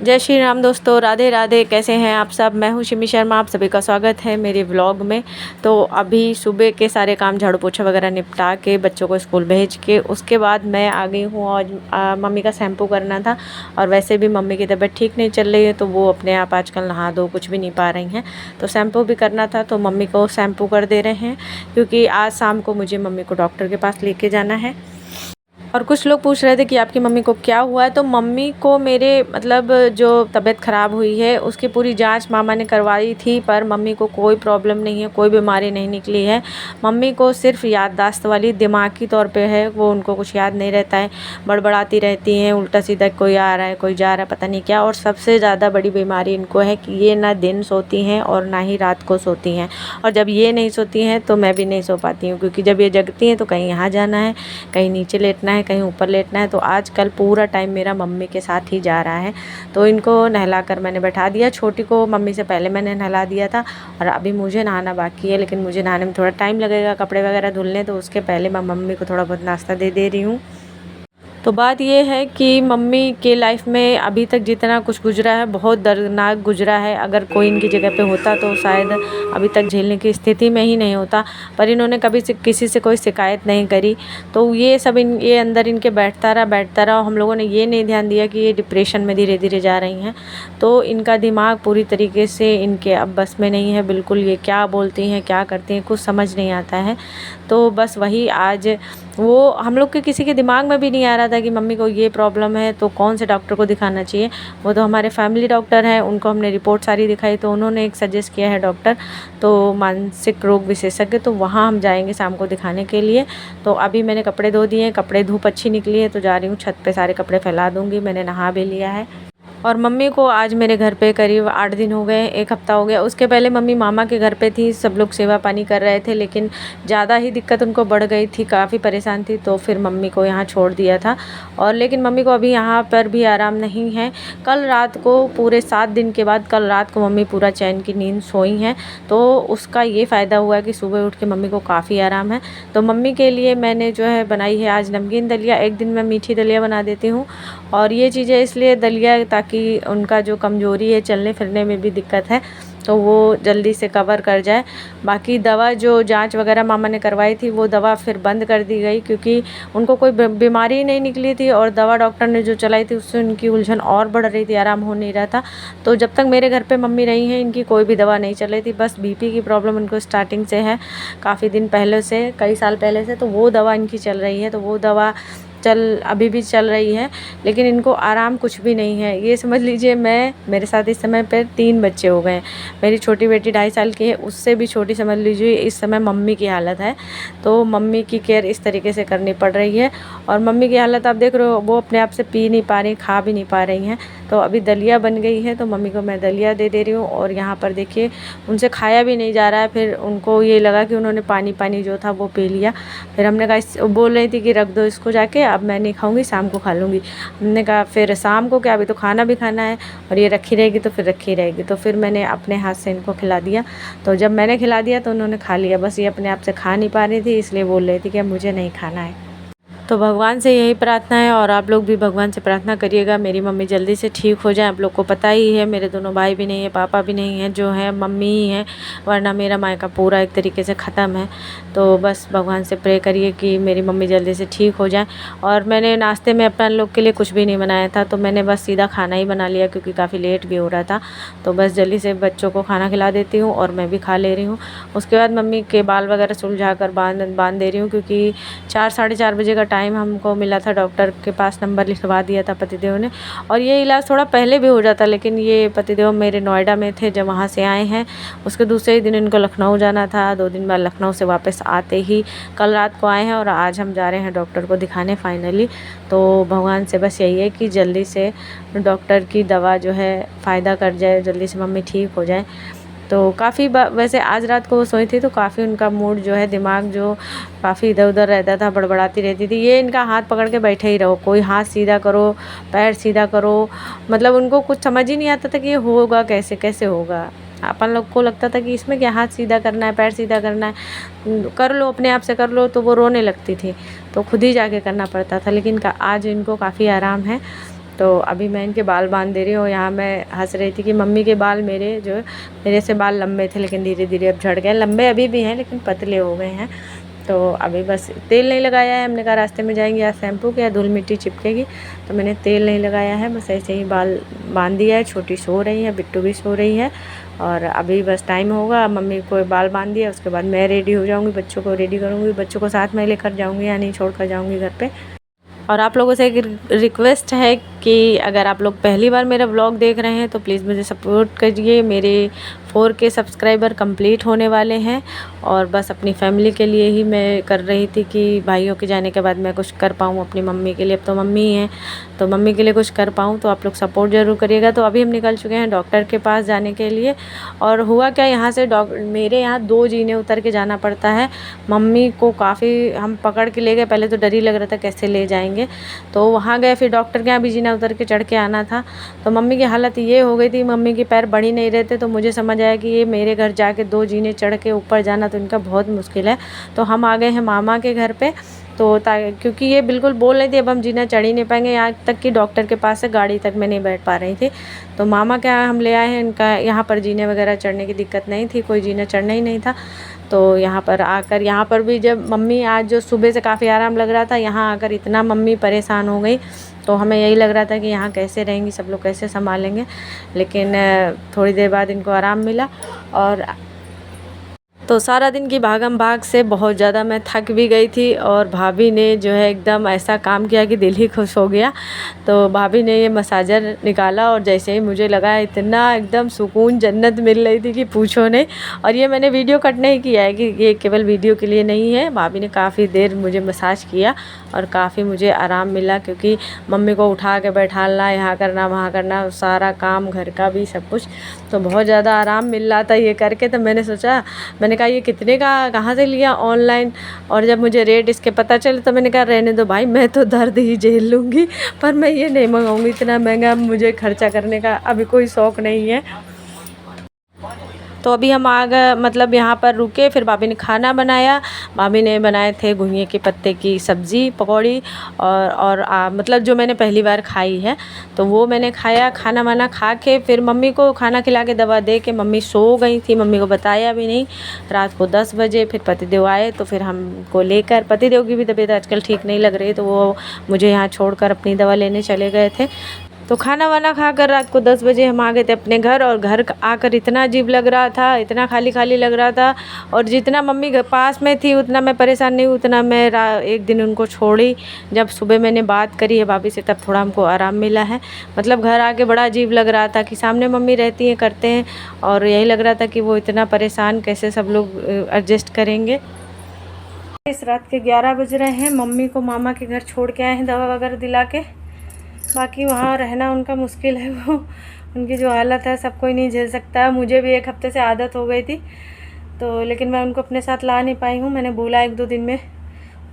जय श्री राम दोस्तों, राधे राधे। कैसे हैं आप सब? मैं हूं शिमी शर्मा। आप सभी का स्वागत है मेरे व्लॉग में। तो अभी सुबह के सारे काम झाड़ू पोछा वगैरह निपटा के बच्चों को स्कूल भेज के उसके बाद मैं आ गई हूं और मम्मी का शैम्पू करना था। और वैसे भी मम्मी की तबीयत ठीक नहीं चल रही है तो वो अपने आप आजकल नहा धो कुछ भी नहीं पा रही हैं। तो शैम्पू भी करना था तो मम्मी को शैम्पू कर दे रहे हैं, क्योंकि आज शाम को मुझे मम्मी को डॉक्टर के पास लेके जाना है। और कुछ लोग पूछ रहे थे कि आपकी मम्मी को क्या हुआ है। तो मम्मी को मेरे मतलब जो तबीयत ख़राब हुई है उसकी पूरी जांच मामा ने करवाई थी, पर मम्मी को कोई प्रॉब्लम नहीं है, कोई बीमारी नहीं निकली है। मम्मी को सिर्फ याददाश्त वाली दिमागी तौर पे है, वो उनको कुछ याद नहीं रहता है, बड़बड़ाती रहती हैं, उल्टा सीधा कोई आ रहा है कोई जा रहा है पता नहीं क्या। और सबसे ज़्यादा बड़ी बीमारी इनको है कि ये ना दिन सोती हैं और ना ही रात को सोती हैं। और जब ये नहीं सोती हैं तो मैं भी नहीं सो पाती हूँ, क्योंकि जब ये जगती हैं तो कहीं यहाँ जाना है, कहीं नीचे लेटना है, कहीं ऊपर लेटना है। तो आजकल पूरा टाइम मेरा मम्मी के साथ ही जा रहा है। तो इनको नहलाकर मैंने बैठा दिया। छोटी को मम्मी से पहले मैंने नहला दिया था और अभी मुझे नहाना बाकी है, लेकिन मुझे नहाने में थोड़ा टाइम लगेगा, कपड़े वगैरह धुलने। तो उसके पहले मैं मम्मी को थोड़ा बहुत नाश्ता दे रही हूँ। तो बात ये है कि मम्मी के लाइफ में अभी तक जितना कुछ गुजरा है बहुत दर्दनाक गुजरा है। अगर कोई इनकी जगह पे होता तो शायद अभी तक झेलने की स्थिति में ही नहीं होता, पर इन्होंने कभी से किसी से कोई शिकायत नहीं करी। तो ये सब ये अंदर इनके बैठता रहा। हम लोगों ने ये नहीं ध्यान दिया कि ये डिप्रेशन में धीरे धीरे जा रही हैं। तो इनका दिमाग पूरी तरीके से इनके अब बस में नहीं है बिल्कुल। ये क्या बोलती हैं क्या करती हैं कुछ समझ नहीं आता है। तो बस वही आज वो हम लोग के किसी के दिमाग में भी नहीं आ रहा था कि मम्मी को ये प्रॉब्लम है तो कौन से डॉक्टर को दिखाना चाहिए। वो तो हमारे फैमिली डॉक्टर हैं, उनको हमने रिपोर्ट सारी दिखाई तो उन्होंने एक सजेस्ट किया है डॉक्टर, तो मानसिक रोग विशेषज्ञ। तो वहाँ हम जाएंगे शाम को दिखाने के लिए। तो अभी मैंने कपड़े धो दिए हैं, कपड़े धूप अच्छी निकली है तो जा रही हूँ छत पे सारे कपड़े फैला दूँगी। मैंने नहा भी लिया है। और मम्मी को आज मेरे घर पे करीब 8 दिन हो गए, 1 हफ़्ता हो गया। उसके पहले मम्मी मामा के घर पे थी, सब लोग सेवा पानी कर रहे थे, लेकिन ज़्यादा ही दिक्कत उनको बढ़ गई थी, काफ़ी परेशान थी। तो फिर मम्मी को यहाँ छोड़ दिया था। और लेकिन मम्मी को अभी यहाँ पर भी आराम नहीं है। कल रात को पूरे 7 दिन के बाद कल रात को मम्मी पूरा चैन की नींद सोई हैं। तो उसका ये फ़ायदा हुआ कि सुबह उठ के मम्मी को काफ़ी आराम है। तो मम्मी के लिए मैंने जो है बनाई है आज नमकीन दलिया। एक दिन मैं मीठी दलिया बना देती हूँ। और ये चीज़ें इसलिए दलिया ताकि उनका जो कमज़ोरी है चलने फिरने में भी दिक्कत है तो वो जल्दी से कवर कर जाए। बाकी दवा जो जांच वगैरह मामा ने करवाई थी वो दवा फिर बंद कर दी गई, क्योंकि उनको कोई बीमारी नहीं निकली थी। और दवा डॉक्टर ने जो चलाई थी उससे उनकी उलझन और बढ़ रही थी, आराम हो नहीं रहा था। तो जब तक मेरे घर पे मम्मी रही हैं इनकी कोई भी दवा नहीं चल रही थी। बस बीपी की प्रॉब्लम उनको स्टार्टिंग से है, काफ़ी दिन पहले से, कई साल पहले से। तो वो दवा इनकी चल रही है, तो वो दवा अभी भी चल रही है, लेकिन इनको आराम कुछ भी नहीं है। ये समझ लीजिए मेरे साथ इस समय पर 3 बच्चे हो गए हैं। मेरी छोटी बेटी 2.5 साल की है, उससे भी छोटी समझ लीजिए इस समय मम्मी की हालत है। तो मम्मी की केयर इस तरीके से करनी पड़ रही है। और मम्मी की हालत आप देख रहे हो, वो अपने आप से पी नहीं पा रही, खा भी नहीं पा रही हैं। तो अभी दलिया बन गई है तो मम्मी को मैं दलिया दे रही हूँ। और यहाँ पर देखिए उनसे खाया भी नहीं जा रहा है। फिर उनको ये लगा कि उन्होंने पानी जो था वो पी लिया। फिर हमने कहा, बोल रही थी कि रख दो इसको जाके, अब मैं नहीं खाऊंगी, शाम को खा लूँगी। हमने कहा फिर शाम को क्या, अभी तो खाना भी खाना है और ये रखी रहेगी तो फिर रखी रहेगी। तो फिर मैंने अपने हाथ से इनको खिला दिया। तो जब मैंने खिला दिया तो उन्होंने खा लिया। बस ये अपने आप से खा नहीं पा रही थी, इसलिए बोल रही थी कि मुझे नहीं खाना है। तो भगवान से यही प्रार्थना है और आप लोग भी भगवान से प्रार्थना करिएगा मेरी मम्मी जल्दी से ठीक हो जाए। आप लोग को पता ही है मेरे दोनों भाई भी नहीं है, पापा भी नहीं है, जो है मम्मी ही है, वरना मेरा मायका पूरा एक तरीके से ख़त्म है। तो बस भगवान से प्रे करिए कि मेरी मम्मी जल्दी से ठीक हो जाए। और मैंने नाश्ते में अपन लोग के लिए कुछ भी नहीं बनाया था, तो मैंने बस सीधा खाना ही बना लिया, क्योंकि काफ़ी लेट भी हो रहा था। तो बस जल्दी से बच्चों को खाना खिला देती हूँ और मैं भी खा ले रही हूँ। उसके बाद मम्मी के बाल वगैरह सुलझा कर बांध दे रही हूँ, क्योंकि 4 साढ़े 4 बजे का टाइम हमको मिला था। डॉक्टर के पास नंबर लिखवा दिया था पतिदेव ने। और ये इलाज थोड़ा पहले भी हो जाता, लेकिन ये पतिदेव मेरे नोएडा में थे, जब वहाँ से आए हैं उसके दूसरे ही दिन इनको लखनऊ जाना था। 2 दिन बाद लखनऊ से वापस आते ही कल रात को आए हैं और आज हम जा रहे हैं डॉक्टर को दिखाने फाइनली। तो भगवान से बस यही है कि जल्दी से डॉक्टर की दवा जो है फ़ायदा कर जाए, जल्दी से मम्मी ठीक हो जाए। तो काफ़ी वैसे आज रात को वो सोई थी तो काफ़ी उनका मूड जो है, दिमाग जो काफ़ी इधर उधर रहता था, बड़बड़ाती रहती थी। ये इनका हाथ पकड़ के बैठे ही रहो, कोई हाथ सीधा करो, पैर सीधा करो, मतलब उनको कुछ समझ ही नहीं आता था कि ये होगा कैसे, कैसे होगा। अपन लोग को लगता था कि इसमें क्या हाथ सीधा करना है, पैर सीधा करना है, कर लो अपने आप से कर लो। तो वो रोने लगती थी तो खुद ही जाके करना पड़ता था, लेकिन आज इनको काफ़ी आराम है। तो अभी मैं इनके बाल बांध दे रही हूँ। यहाँ मैं हंस रही थी कि मम्मी के बाल मेरे से बाल लंबे थे, लेकिन धीरे धीरे अब झड़ गए। लंबे अभी भी हैं लेकिन पतले हो गए हैं। तो अभी बस तेल नहीं लगाया है। हमने कहा रास्ते में जाएंगे या शैम्पू के या धूल मिट्टी चिपकेगी, तो मैंने तेल नहीं लगाया है। बस ऐसे ही बाल बांध दिया है। छोटी सो रही है, बिट्टू भी सो रही है। और अभी बस टाइम होगा, मम्मी को बाल बांध दिया, उसके बाद मैं रेडी हो जाऊँगी, बच्चों को रेडी करूँगी, बच्चों को साथ में लेकर जाऊँगी या नहीं छोड़ कर जाऊँगी घर पे। और आप लोगों से एक रिक्वेस्ट है कि अगर आप लोग पहली बार मेरा व्लॉग देख रहे हैं तो प्लीज़ मुझे सपोर्ट करिए। मेरे 4K सब्सक्राइबर कंप्लीट होने वाले हैं और बस अपनी फैमिली के लिए ही मैं कर रही थी कि भाइयों के जाने के बाद मैं कुछ कर पाऊँ अपनी मम्मी के लिए। अब तो मम्मी हैं तो मम्मी के लिए कुछ कर पाऊँ, तो आप लोग सपोर्ट ज़रूर करिएगा। तो अभी हम निकल चुके हैं डॉक्टर के पास जाने के लिए। और हुआ क्या, यहाँ से मेरे यहाँ 2 जीने उतर के जाना पड़ता है। मम्मी को काफ़ी हम पकड़ के ले गए, पहले तो डर ही लग रहा था कैसे ले जाएंगे। तो वहाँ गए, फिर डॉक्टर के यहाँ भी जीना उतर के चढ़ के आना था। तो मम्मी की हालत ये हो गई थी, मम्मी के पैर बढ़ ही नहीं रहे थे। तो मुझे समझ आया कि ये मेरे घर जाके 2 जीने चढ़ के ऊपर जाना तो इनका बहुत मुश्किल है। तो हम आ गए हैं मामा के घर पे। तो क्योंकि ये बिल्कुल बोल रही थी अब हम जीना चढ़ ही नहीं पाएंगे, यहाँ तक कि डॉक्टर के पास से गाड़ी तक मैं नहीं बैठ पा रही थी। तो मामा के यहाँ हम ले आए हैं। इनका यहाँ पर जीने वगैरह चढ़ने की दिक्कत नहीं थी, कोई जीना चढ़ना ही नहीं था। तो यहाँ पर आकर, यहाँ पर भी जब मम्मी आज जो सुबह से काफ़ी आराम लग रहा था, यहाँ आकर इतना मम्मी परेशान हो गई। तो हमें यही लग रहा था कि यहाँ कैसे रहेंगी, सब लोग कैसे संभालेंगे। लेकिन थोड़ी देर बाद इनको आराम मिला। और तो सारा दिन की भागम भाग से बहुत ज़्यादा मैं थक भी गई थी। और भाभी ने जो है एकदम ऐसा काम किया कि दिल ही खुश हो गया। तो भाभी ने ये मसाजर निकाला और जैसे ही मुझे लगा इतना एकदम सुकून, जन्नत मिल रही थी कि पूछो नहीं। और ये मैंने वीडियो कट नहीं किया है कि ये केवल वीडियो के लिए नहीं है। भाभी ने काफ़ी देर मुझे मसाज किया और काफ़ी मुझे आराम मिला, क्योंकि मम्मी को उठा के बैठाना, यहाँ करना वहाँ करना, सारा काम घर का भी सब कुछ। तो बहुत ज़्यादा आराम मिल रहा था ये करके। तो मैंने कहा ये कितने का, कहाँ से लिया, ऑनलाइन। और जब मुझे रेट इसके पता चले तो मैंने कहा रहने दो भाई, मैं तो दर्द ही झेल लूँगी, पर मैं ये नहीं मंगाऊँगी। इतना महंगा मुझे खर्चा करने का अभी कोई शौक़ नहीं है। तो अभी हम आ गए, मतलब यहाँ पर रुके, फिर भाभी ने खाना बनाया। भाभी ने बनाए थे घुइयाँ के पत्ते की सब्ज़ी, पकौड़ी और मतलब जो मैंने पहली बार खाई है, तो वो मैंने खाया। खाना वाना खा के फिर मम्मी को खाना खिला के दवा दे के मम्मी सो गई थी। मम्मी को बताया भी नहीं। रात को 10 बजे फिर पतिदेव आए, तो फिर हमको लेकर, पतिदेव की भी तबीयत आजकल ठीक नहीं लग रही, तो वो मुझे यहाँ छोड़कर अपनी दवा लेने चले गए थे। तो खाना वाना खाकर रात को 10 बजे हम आ गए थे अपने घर। और घर आकर इतना अजीब लग रहा था, इतना खाली खाली लग रहा था। और जितना मम्मी घर पास में थी उतना मैं परेशान नहीं, उतना मैं एक दिन उनको छोड़ी। जब सुबह मैंने बात करी है भाभी से, तब थोड़ा हमको आराम मिला है। मतलब घर आके बड़ा अजीब लग रहा था कि सामने मम्मी रहती हैं, करते हैं, और यही लग रहा था कि वो इतना परेशान, कैसे सब लोग एडजस्ट करेंगे। इस रात के 11 बज रहे हैं। मम्मी को मामा के घर छोड़ के आए हैं दवा वगैरह दिला के। बाकी वहाँ रहना उनका मुश्किल है, वो उनकी जो हालत है सब कोई नहीं झेल सकता। मुझे भी 1 हफ्ते से आदत हो गई थी, तो लेकिन मैं उनको अपने साथ ला नहीं पाई हूँ। मैंने बोला 1-2 दिन में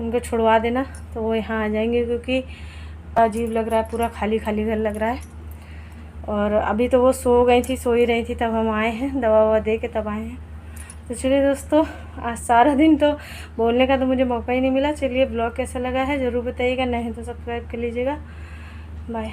उनको छुड़वा देना, तो वो यहाँ आ जाएंगे, क्योंकि अजीब लग रहा है, पूरा खाली खाली घर लग रहा है। और अभी तो वो सो ही रही थी तब हम आए हैं, दवा ववा दे के तब आए हैं। तो चलिए दोस्तों, आज सारा दिन तो बोलने का तो मुझे मौका ही नहीं मिला। चलिए ब्लॉग कैसा लगा है ज़रूर बताइएगा, नहीं तो सब्सक्राइब कर लीजिएगा। बाय।